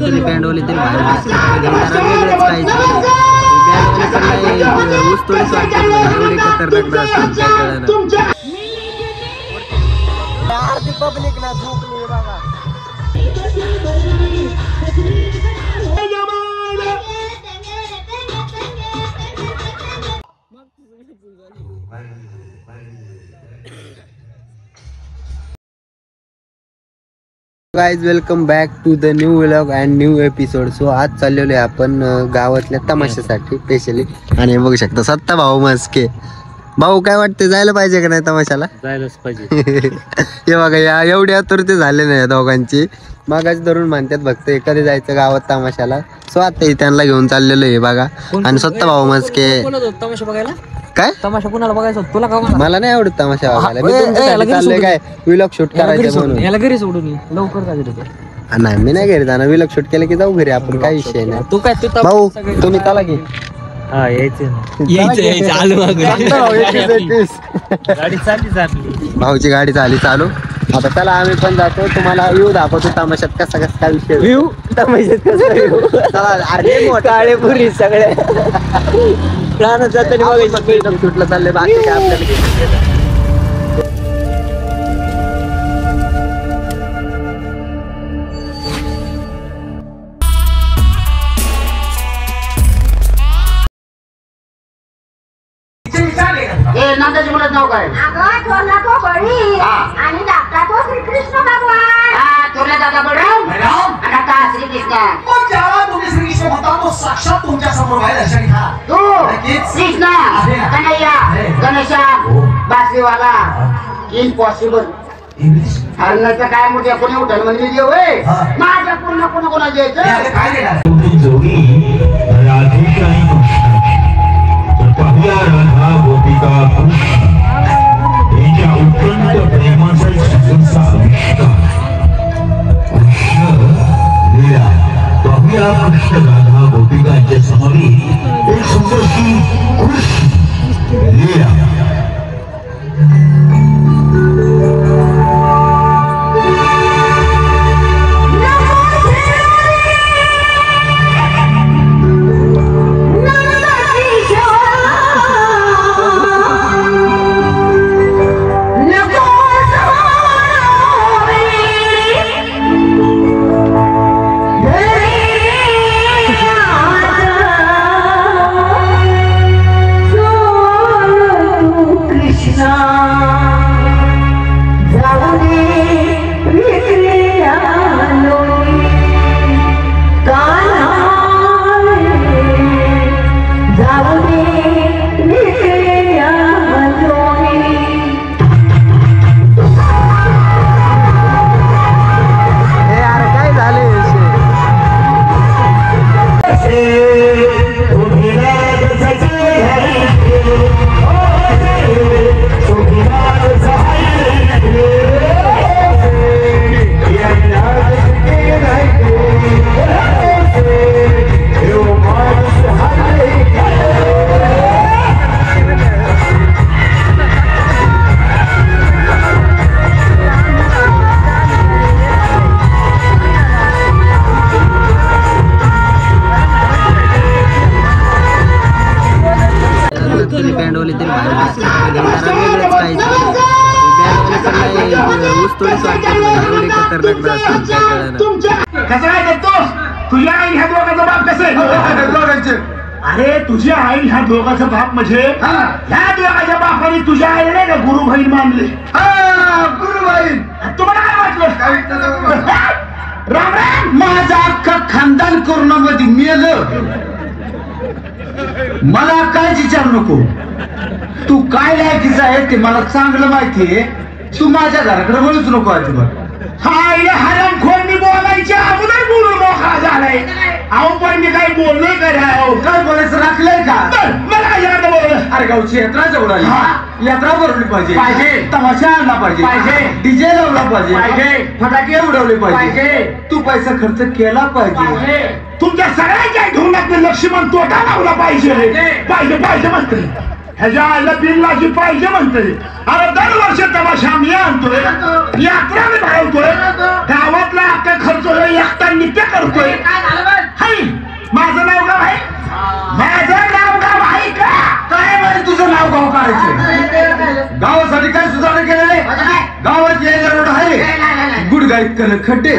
केली बँडवाले तरी बाहेर वेगळंच काही बँडवाले पण नाही ऊस थोडीच वाटते एवढे खतरनाक असतात काय कळणार पब्लिक ना झोपली बघा guys welcome back to the new vlog and new episode. So आज चाललेलो आहे आपण गावातल्या तमाशासाठी स्पेशली आणि बघू शकता सत्ता भाऊ मस्के. भाऊ काय वाटते जायला पाहिजे का नाही तमाशाला? जायलाच पाहिजे. हे बघा या एवढी आतुरते झाले नाही दोघांची मागाच धरून म्हणतात फक्त कधी जायचं गावात तमाशाला. सो आता त्यांना घेऊन चाललेलो आहे बघा. आणि सत्ता भाऊ मस्के तमाशा बघायला काय तमाशा कुणाला बघायचा तुला का? मला नाही आवडत तमाशा बघायला. मी तुमच्यासाठी चाललोय काय व्लॉग शूट करायचं म्हणून. याला घरी सोडून लवकर जा घरी. नाही मी नाही घरी जाणार. व्लॉग शूट केलं की जाऊ घरी आपण. काय विषय नाही. तू काय तू भाऊ तुम्ही चला की गाडी चालली भाऊची गाडी झाली चालू. आता चला आम्ही पण जातो. तुम्हाला व्ह्यू दाखवतो तमाशात कसा कसा काय विषय. व्ह्यू तमाशात कसा काळे पुरी सगळे प्राण जाताना बघायचं शूटला चालले. बाकी काय आपल्याला नांदाची मुलाच नाव काय? आणि दादा तो श्रीकृष्ण भगवान. थोरल्या दादा बळराम आणि आता श्रीकृष्ण. तुम्ही श्रीकृष्ण म्हणता तो साक्षात तुमच्या समोर आहे दर्शन घ्या. तू कृष्ण कन्हैया गणेशा बासरीवाला इम्पॉसिबल. हरणाचं काय मोठ्या कोणी उठल म्हणजे देव आहे माझ्या पूर्ण कोणा कोणा द्यायचं काय देणार? राधा गोपिका हिच्या उत्कंठ प्रेमाचा सुगंध लीला पाहूया कृष्ण राधा गोपिकांच्या समोरी एक सुंदरशी कृष्ण लीला. बँडवाले तरी बाहेर वेगळंच काही बँडवाले पण नाही ऊस थोडीच वाटते एवढे खतरनाक असतात काय कळणार. कसं काय करतोस? तुझ्या आई ह्या दोघांचा बाप कसं आहे? अरे तुझ्या आई ह्या दोघांचा बाप म्हणजे ह्या दोघांच्या बापाने तुझ्या आईला नाही का गुरु बहीण मानले? गुरु बहीण. तुम्हाला काय वाटलं? राम राम. माझा अख्खा खानदान कोरोनामध्ये मेलं. मला काय विचार नको. तू काय लायकीचा आहे ते मला चांगलं माहितीये. तू माझ्या घराकडे वळूच नको अजिबात. हरण खोडणी बोलायच्या अगोदर बोलून मोकळा झालाय. अहो पण मी काही बोललोय का? काय बोलायचं राखलंय का? मला याद बोल. अरे गावची यात्रा जवळ आली. यात्रा भरवली पाहिजे. तमाशा आणला पाहिजे. डीजे लावला पाहिजे. फटाके उडवले पाहिजे. तू पैसा खर्च केला पाहिजे. तुमच्या सगळ्यांच्या ढोंगात लक्ष्मण तोटा लावला पाहिजे. पाहिजे पाहिजे म्हणते. ह्याच्या आईला बिनलाची पाहिजे म्हणते. अरे दरवर्षी तमाशा मी आणतोय, यात्रा मी भरवतोय, गावातला अख्खा खर्च एकटा नित्य करतोय. हाय, माझं नाव गाव आहे, माझं नाव गाव आहे का? काय म्हणजे तुझं नाव गाव काढायचं? गावासाठी काय सुधारणा केलेले? गावात यायला रोड आहे, गुडगाईत कल खड्डे,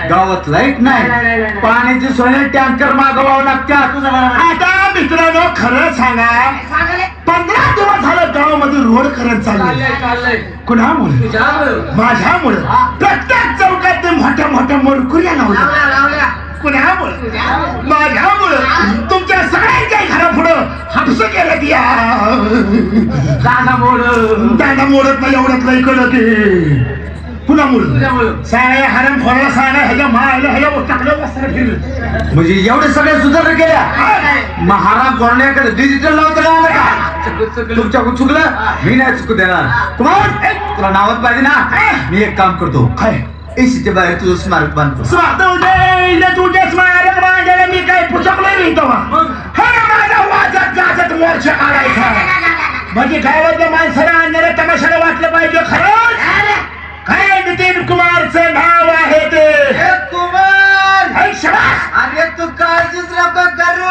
गावात लाईट नाही, पाण्याची सोय टँकर मागवावं लागतात. आता मित्रांनो खरं सांगा, 15 दिवस झालं गावामध्ये रोड करत चाललंय. कुणामुळे? माझ्यामुळे. प्रत्येक चौकात ते मोठ्या मोठ्या मरकुऱ्या लावल्या. कुणामुळे? माझ्यामुळे. तुमच्या सगळ्यांच्या घरापुढं हापसं केलं की दाना मोडत नाही एवढ्यात नाही कडक की. कुणामुळे? साऱ्या हरण फोडायला सांगा, ह्याच्या मायला ह्याच्या टाकलं वस्त्र फिरलं. म्हणजे एवढे सगळे सुधारणा केल्या. महाराज बोलण्याकडे डिजिटल लावता आलं का? तुमच्याकडून चुकलं, मी नाही चुकू देणार. कुमार तुला नावात पाहिजे ना, मी एक काम करतो. काय? एसीच्या बाहेर तुझं स्मारक बांधतो. तुझ्या स्मारक बांधायला मी काय पुचकलं नाही तेव्हा. माझा वाजत गाजत मोर्चा काढायचा. म्हणजे गावातल्या माणसाला आणणाऱ्या तमाशाला वाटलं पाहिजे खरंच काय नितीन कुमारचं नाव आहे ते. कुमार अरे तू काळजीच नको करू.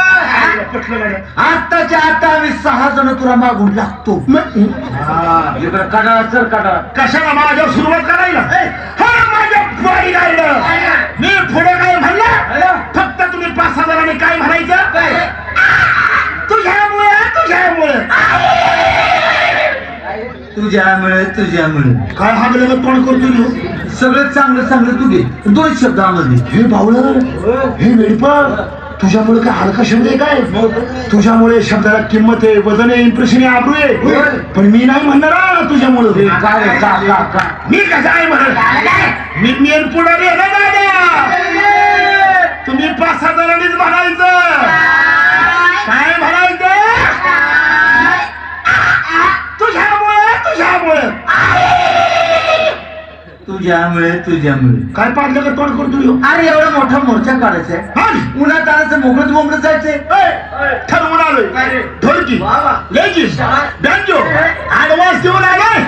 आताच्या आता आम्ही 6 जण तुला मागून लागतो. इकडं काढा सर काढा. कशाला माझ्या सुरुवात करायला? माझ्या पायी राहिलं मी पुढे काय म्हणलं? फक्त तुम्ही 5-6 जणांनी काय म्हणायचं? तुझ्यामुळे काय हागलं तोंड करतो? सगळं चांगलं तू घे. 2 शब्द आम्हाला. हे बावळर, हे वेडपा, तुझ्यामुळे काय हलका शब्द आहे काय? तुझ्यामुळे शब्दाला किंमत आहे, वजन आहे, इम्प्रेशन आहे, आबरू आहे. पण मी नाही म्हणणार तुझ्यामुळे. मी कसं आहे म्हणत? मी मेन पुढारी आहे ना दादा. तुम्ही 5-6 जणांनीच म्हणायचं. काय म्हणायचं? तुझ्यामुळे काय पाडलं का तोंड करतो? अरे एवढा मोठा मोर्चा काढायचा, उन्हात आणायचं, मोकळं जायचंय. ठरवून आलोय. ढोलकी, लेझिम, बँजो ऍडव्हान्स देऊन आलोय.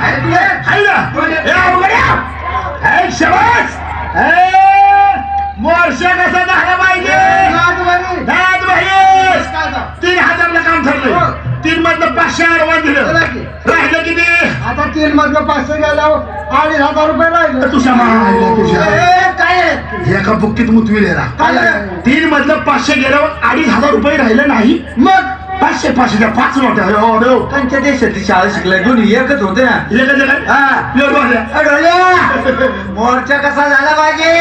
मोर्चा कसा झाला पाहिजे? 3,000ला काम ठरलंय. 3 मधलं 500 ऍडव्हान्स दिलं. राहिलं किती? आता 3 मधलं 500 गेल्यावर 2,500 रुपये राहिले. तुझ्या काय एका बुक्कीत मुतविलेला. 3 मधलं 500 गेल्यावर 2,500 रुपये राहिले नाही. मग 500 5 नोट्या. त्यांच्या देशातली शाळा शिकलाय, दोन्ही एकच होते ना. मोर्चा कसा झाला पाहिजे?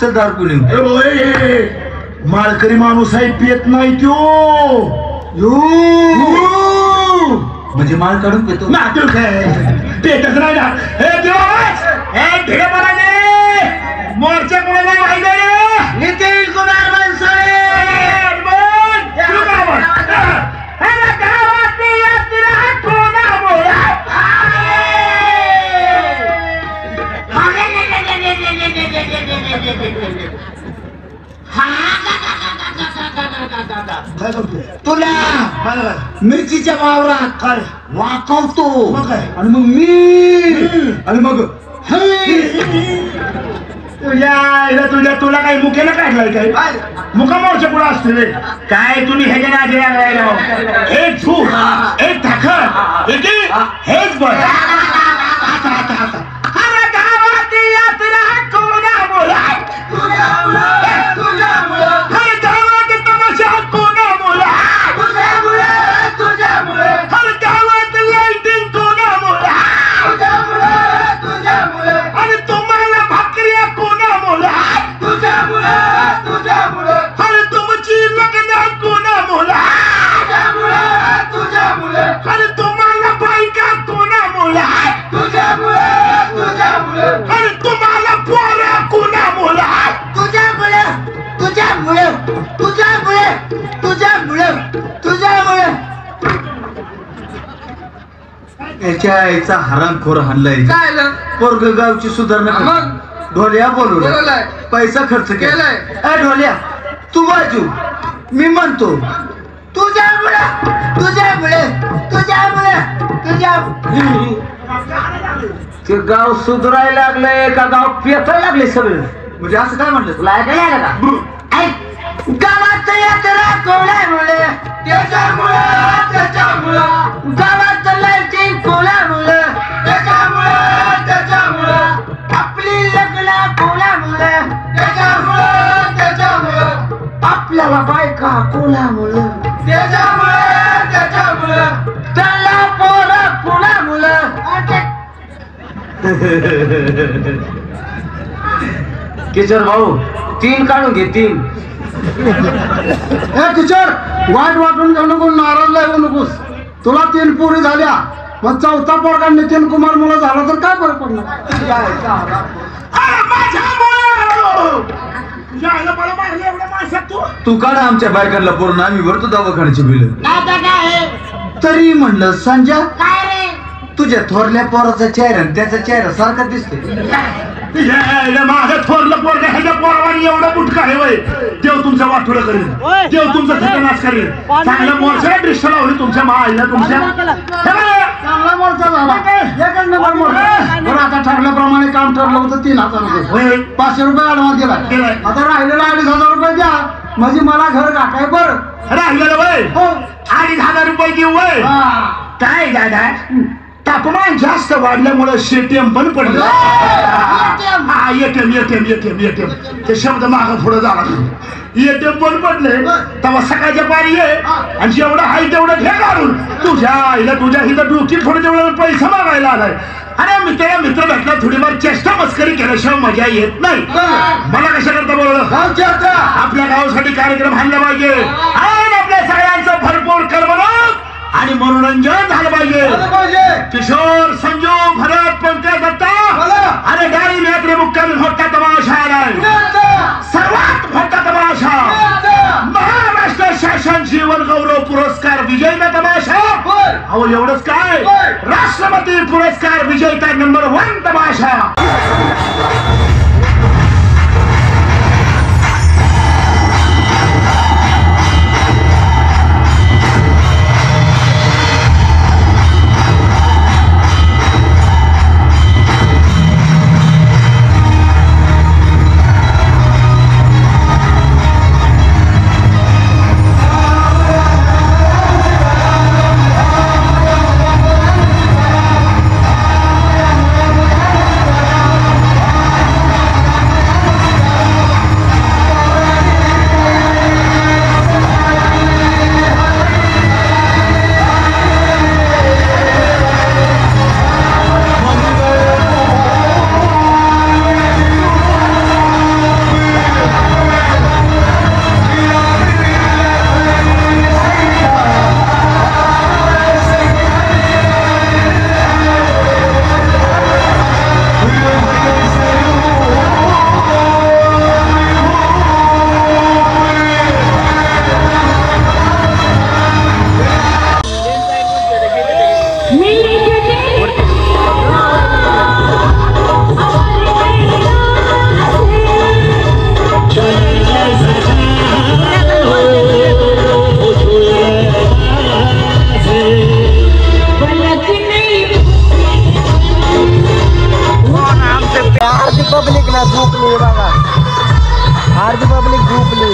सरदार कुणी माळकरी माणूस आहे, पियत नाही त्यो. म्हणजे माळ काढून पेतो ना? तू काय पेटच नाही ना? मोर्चा कोणाला माहिती? नितीन कुमार बनसोडे. तुला मिरचीच्या वावरात काय वाकवतो आणि मग मी आणि मग तुला काही मुख्याला काढलाय काय? मुकामावरच्या पुढे असते काय? तुम्ही ह्याच्या नादी लागलाय. एक झू एक धाखर हेच बघ. याच्या आईचा हरामखोर हाणलाय. पोरग गावची सुधारणा ढोल्या बोलवलाय, पैसा खर्च केलाय. ढोल्या तू बाजू, मी म्हणतो तुझ्या ते गाव सुधरायला लागलंय का गाव पेटायला लागले सगळं? म्हणजे असं काय म्हटलं तुला ऐकायला आलं का? ऐक, गावात यात्रा कोणामुळे त्याच्यामुळे गावात लाईटिंग कोणामुळे त्याच्यामुळे आपली लग्न कोणामुळे त्याच्यामुळे आपल्याला बायका कोणामुळे त्याच्यामुळे त्याला पोरं कोणामुळे किशोर भाऊ 3 काढून घे 3. ए किशोर, वाईट वाटून घेऊ नको, नाराज होऊ नकोस. तुला 3 पोरी झाल्या, मग 4था पोरगा नितीन कुमार मुळे झाला तर काय फरक पडणार? तू काढ आमच्या बायकांना पूर्ण, आम्ही भरतो दवाखान्याचे बिल. तरी म्हणलं संजय, काय रे तुझ्या थोरल्या पोराचा चेहरा आणि त्याचा चेहरा सारखा दिसतोय. माझं थोरलं पोरग ह्याच्या पोरावानी एवढं बुटका आहे वय. देव तुमचं वाटोळं करेल, देव तुमचा सत्यानाश करेल. चांगलं मोर्चा दृष्ट लावली तुमच्या माईला तुमच्या. चांगला मोर्चा झाला, एकच नंबर मोर्चा. बरं, आता ठरल्याप्रमाणे काम ठरलं होतं 3,000 रुपये, 500 रुपये ऍडव्हान्स दिला. आता राहिलेला 2,500 रुपये द्या, म्हणजे मला घर गाठाय. बरं राहिलेलं वय हो, 2,500 रुपये देऊ वय. काय दादा, तापमान जास्त वाढल्यामुळे शेटीएम पण पडलं. हा, एटीएम ते शब्द माग पुढे झाला. एटीएम पण पडले तेव्हा सकाळच्या पारी ये आणि जेवढं आहे तेवढं घे काढून. तुझ्या आईला तुझ्या हिला डोकी थोडं तेवढं पैसा मागायला आलाय. अरे मित्र भेटला, थोडीफार चेष्टा मस्करी केल्याशिवाय मजा येत नाही. मला कशा करता बोललं? आपल्या गावासाठी कार्यक्रम आणला पाहिजे आणि आपल्या सगळ्यांचं भरपूर करमणूक आणि मनोरंजन झालं पाहिजे. किशोर, संजू, भरत, पंकज, दत्ता अरे गाडी यात्रे मुक्कामी मोठा तमाशा आलाय. सर्वात मोठा तमाशा, महाराष्ट्र शासन जीवन गौरव पुरस्कार विजयी तमाशा. अहो एवढंच काय, राष्ट्रपती पुरस्कार विजेता नंबर 1 तमाशा. पब्लिक ना झोपली बघा, अर्धी पब्लिक झोपली.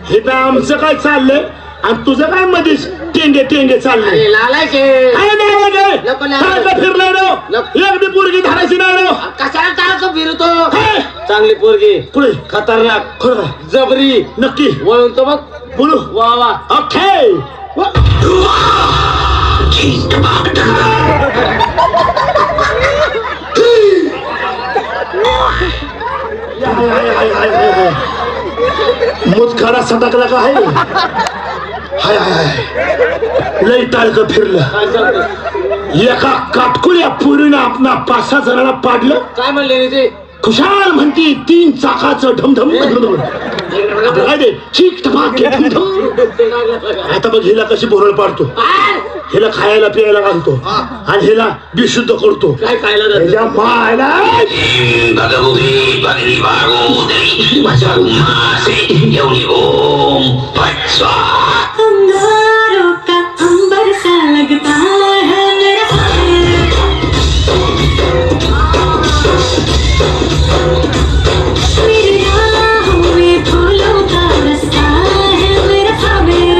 हे तर आमचं काय चाललंय आणि तुझं काय मध्येच टेंगे टेंगे चाललंय फिरलाय एक बी पोरगी धरायची नाही कशाला टाळतो फिरतो हे, चांगली पोरगी पुढे खतरनाक खरं जबरी नक्की वळून तो बघ बोलू वा वा ओके मुतखडा सटकला का आहे हाय हाय लई टाळकं फिरलं एका काटकुल्या पुरीनं आपला 5-6 जणांना पाडलं काय म्हणले ते खुशाल म्हणती 3 चाकाचं ढमढम काय ते चीक टपाक ढमढम आता बघ हिला कशी बोरळ पाडतो हिला खायला प्यायला घालतो आणि हिला बिशुद्ध करतो काय खायला त्याच्या मायला अंगारों का अंबर सा लगता है मेरा मेरी राहों में फूलों का रास्ता है मेरा साबिर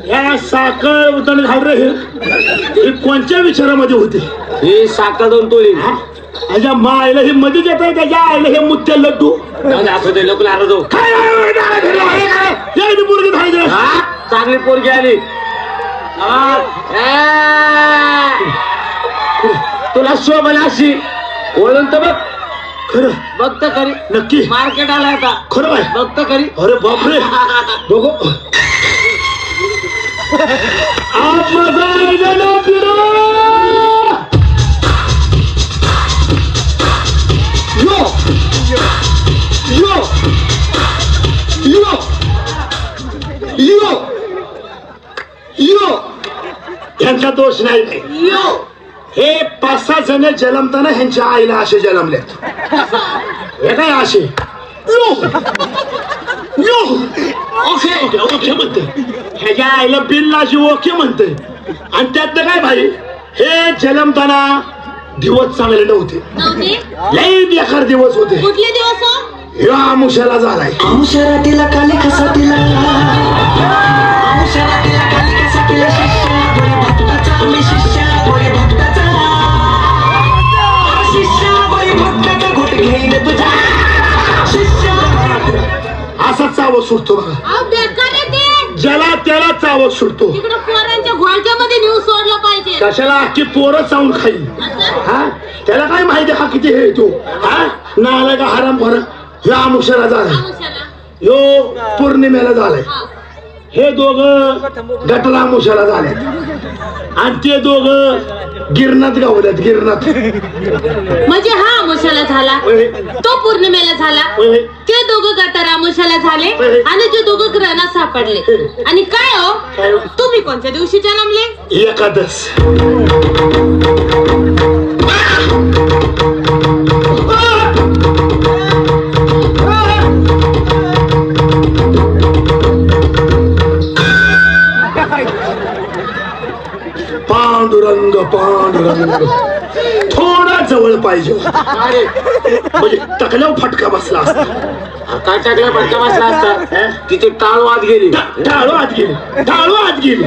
या साखर उतरणे घाल रे हे कोणत्या विचारामध्ये होते ही साखर 2 तोळी त्याच्या मायला हे मध्ये येत आहे त्याच्या आईला हे मुत्या लड्डू असं ते लोक लागतो मुलगी धायचं चांगली पोरगी आली तुला शोभला अशी वळून तर बघ खरं बघ तर खरी नक्की मार्केट आला आता खरं काय बघ तर खरी अरे बापरे बघू आप मजा आएगा फिरो यो यो यो यो यो यांचा दोष नाही हे 5-6 जण जन्मताना ह्यांच्या आईला असे जन्मलेत हे काय असे यो यो ओके ओके ओके म्हणते ह्याच्या आईला बिल्ला अशी ओके म्हणते आणि त्यातलं काय भाई हे जन्मताना दिवस चांगले नव्हते लई बेकार दिवस होते कुठले दिवस ह्या आमुष्याला झालाय आमुषरातीला काली खसातीला आमुषरातीला काली खसातीला शिष्या गोरे भक्ताचा मी शिष्या गोरे भक्ताचा शिष्या गोरे भक्ताचा घोट घेईन तुझा शिष्या असा चावत सुटतो बघा ज्याला त्याला चावत सुटतो पोरांच्या घोळक्यामध्ये न्यूज सोडला पाहिजे कशाला अख्खी पोरं चावून खाईल हा त्याला काय माहिती हा किती हे तू हा नाला का हराम भर ह्या आमुष्याला झालाय ह्यो पौर्णिमेला झालाय हे दोघं गटला आमुष्याला झाले आणि ते दोघं गिरणात गावल्यात गिरणात म्हणजे हा आमुषाला झाला तो पौर्णिमेला झाला ते दोघं गटार आमुषाला झाले आणि ते दोघं ग्रहणात सापडले आणि काय हो तुम्ही कोणत्या दिवशी जन्मले एकादश पांडुरंग पांडुरंग थोडा जवळ पाहिजे म्हणजे टकल्यावर फटका बसला असता काय टाकला फटका बसला असता तिथे टाळू आत गेली टाळू आत गेली टाळू आत गेली